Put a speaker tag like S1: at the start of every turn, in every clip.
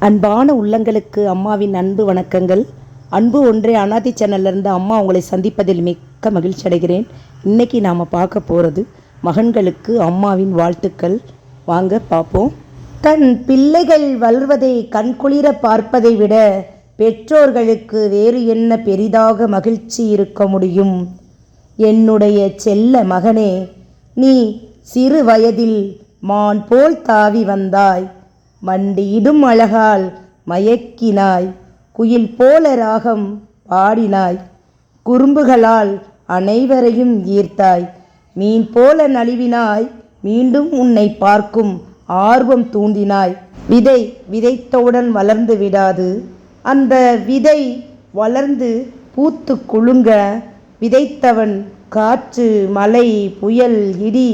S1: அன்பான உள்ளங்களுக்கு அம்மாவின் அன்பு வணக்கங்கள். அன்பு ஒன்றே அனாதி சேனல்லேருந்து அம்மா உங்களை சந்திப்பதில் மிக்க மகிழ்ச்சி அடைகிறேன். இன்றைக்கி நாம் பார்க்க போகிறது மகன்களுக்கு அம்மாவின் வாழ்த்துக்கள். வாங்க பார்ப்போம். தன் பிள்ளைகள் வளர்வதை கண்குளிர பார்ப்பதை விட பெற்றோர்களுக்கு வேறு என்ன பெரிதாக மகிழ்ச்சி இருக்க முடியும்? என்னுடைய செல்ல மகனே, நீ சிறு வயதில் மான் போல் தாவி வந்தாய். மண்டியிடும் அழகால் மயக்கினாய். குயில் போல ராகம் பாடினாய். குறும்புகளால் அனைவரையும் ஈர்த்தாய். மீன் போல நழுவினாய். மீண்டும் உன்னை பார்க்கும் ஆர்வம் தூண்டினாய். விதை விதைத்தவுடன் வளர்ந்து விடாது. அந்த விதை வளர்ந்து பூத்து குலுங்க விதைத்தவன் காற்று, மழை, புயல், இடி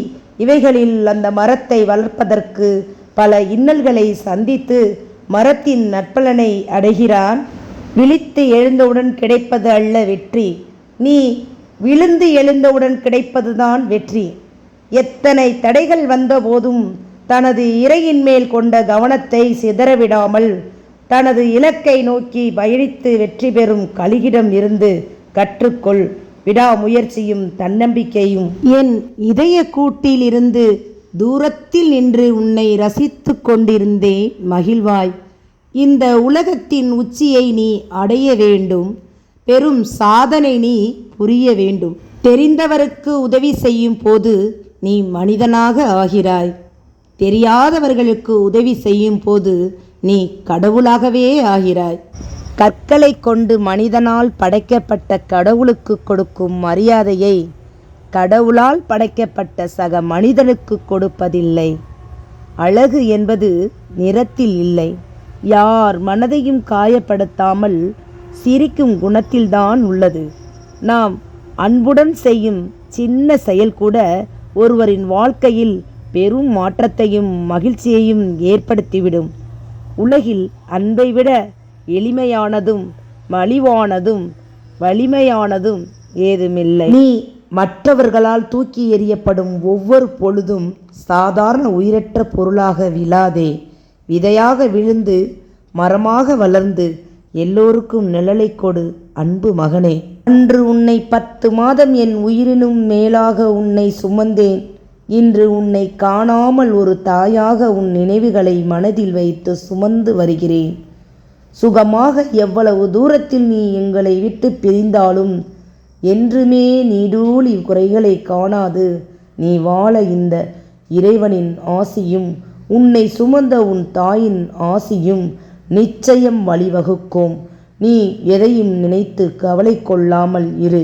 S1: இவைகளில் அந்த மரத்தை வளர்ப்பதற்கு பல இன்னல்களை சந்தித்து மரத்தின் நற்பலனை அடைகிறான். விழித்து எழுந்தவுடன் கிடைப்பது அல்ல வெற்றி, நீ விழுந்து எழுந்தவுடன் கிடைப்பதுதான் வெற்றி. எத்தனை தடைகள் வந்த போதும் தனது இறையின் மேல் கொண்ட கவனத்தை சிதறவிடாமல் தனது இலக்கை நோக்கி பயணித்து வெற்றி பெறும் கலியிடம் இருந்து கற்றுக்கொள். விடாமுயற்சியும் தன்னம்பிக்கையும். என் இதய கூட்டில் இருந்து தூரத்தில் நின்று உன்னை ரசித்து கொண்டிருந்தேன். மகிழ்வாய். இந்த உலகத்தின் உச்சியை நீ அடைய வேண்டும். பெரும் சாதனை நீ புரிய வேண்டும். தெரிந்தவருக்கு உதவி செய்யும் போது நீ மனிதனாக ஆகிறாய். தெரியாதவர்களுக்கு உதவி செய்யும் போது நீ கடவுளாகவே ஆகிறாய். கற்களை கொண்டு மனிதனால் படைக்கப்பட்ட கடவுளுக்கு கொடுக்கும் மரியாதையை கடவுளால் படைக்கப்பட்ட சக மனிதனுக்கு கொடுப்பதில்லை. அழகு என்பது நிறத்தில் இல்லை, யார் மனதையும் காயப்படுத்தாமல் சிரிக்கும் குணத்தில்தான் உள்ளது. நாம் அன்புடன் செய்யும் சின்ன செயல் கூட ஒருவரின் வாழ்க்கையில் பெரும் மாற்றத்தையும் மகிழ்ச்சியையும் ஏற்படுத்திவிடும். உலகில் அன்பை விட எளிமையானதும் மலிவானதும் வலிமையானதும் ஏதுமில்லை. நீ மற்றவர்களால் தூக்கி எறியப்படும் ஒவ்வொரு பொழுதும் சாதாரண உயிரற்ற பொருளாக விழாதே. விதையாக விழுந்து மரமாக வளர்ந்து எல்லோருக்கும் நிழலை கொடு அன்பு மகனே. அன்று உன்னை 10 மாதம் என் உயிரினும் மேலாக உன்னை சுமந்தேன். இன்று உன்னை காணாமல் ஒரு தாயாக உன் நினைவுகளை மனதில் வைத்து சுமந்து வருகிறேன். சுகமாக எவ்வளவு தூரத்தில் நீ எங்களை விட்டு பிரிந்தாலும் என்றுமே நீடூழி குறைகளை காணாது நீ வாழ இந்த இறைவனின் ஆசியும் உன்னை சுமந்த உன் தாயின் ஆசியும் நிச்சயம் வழிவகுக்கும். நீ எதையும் நினைத்து கவலை கொள்ளாமல் இரு.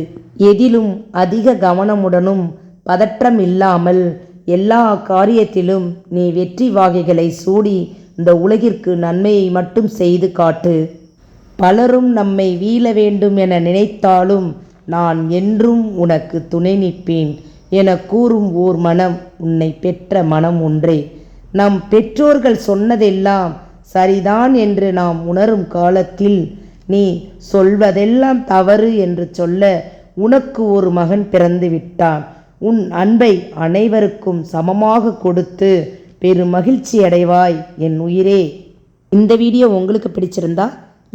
S1: எதிலும் அதிக கவனமுடனும் பதற்றம் இல்லாமல் எல்லா காரியத்திலும் நீ வெற்றி வாகைகளை சூடி இந்த உலகிற்கு நன்மையை மட்டும் செய்து காட்டு. பலரும் நம்மை வீழ வேண்டும் என நினைத்தாலும் நான் என்றும் உனக்கு துணை நிற்பேன் என கூறும் ஓர் மனம் உன்னை பெற்ற மனம் ஒன்றே. நம் பெற்றோர்கள் சொன்னதெல்லாம் சரிதான் என்று நாம் உணரும் காலத்தில் நீ சொல்வதெல்லாம் தவறு என்று சொல்ல உனக்கு ஒரு மகன் பிறந்து விட்டான். உன் அன்பை அனைவருக்கும் சமமாக கொடுத்து பெரும் மகிழ்ச்சி அடைவாய் என் உயிரே. இந்த வீடியோ உங்களுக்கு பிடிச்சிருந்தா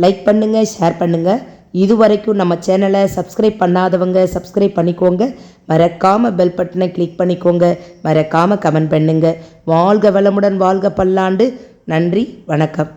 S1: லைக் பண்ணுங்கள், ஷேர் பண்ணுங்கள். இதுவரைக்கும் நம்ம சேனலை சப்ஸ்கிரைப் பண்ணாதவங்க சப்ஸ்கிரைப் பண்ணிக்கோங்க. மறக்காமல் பெல் பட்டனை கிளிக் பண்ணிக்கோங்க. மறக்காமல் கமெண்ட் பண்ணுங்கள். வாழ்க வளமுடன், வாழ்க பல்லாண்டு. நன்றி, வணக்கம்.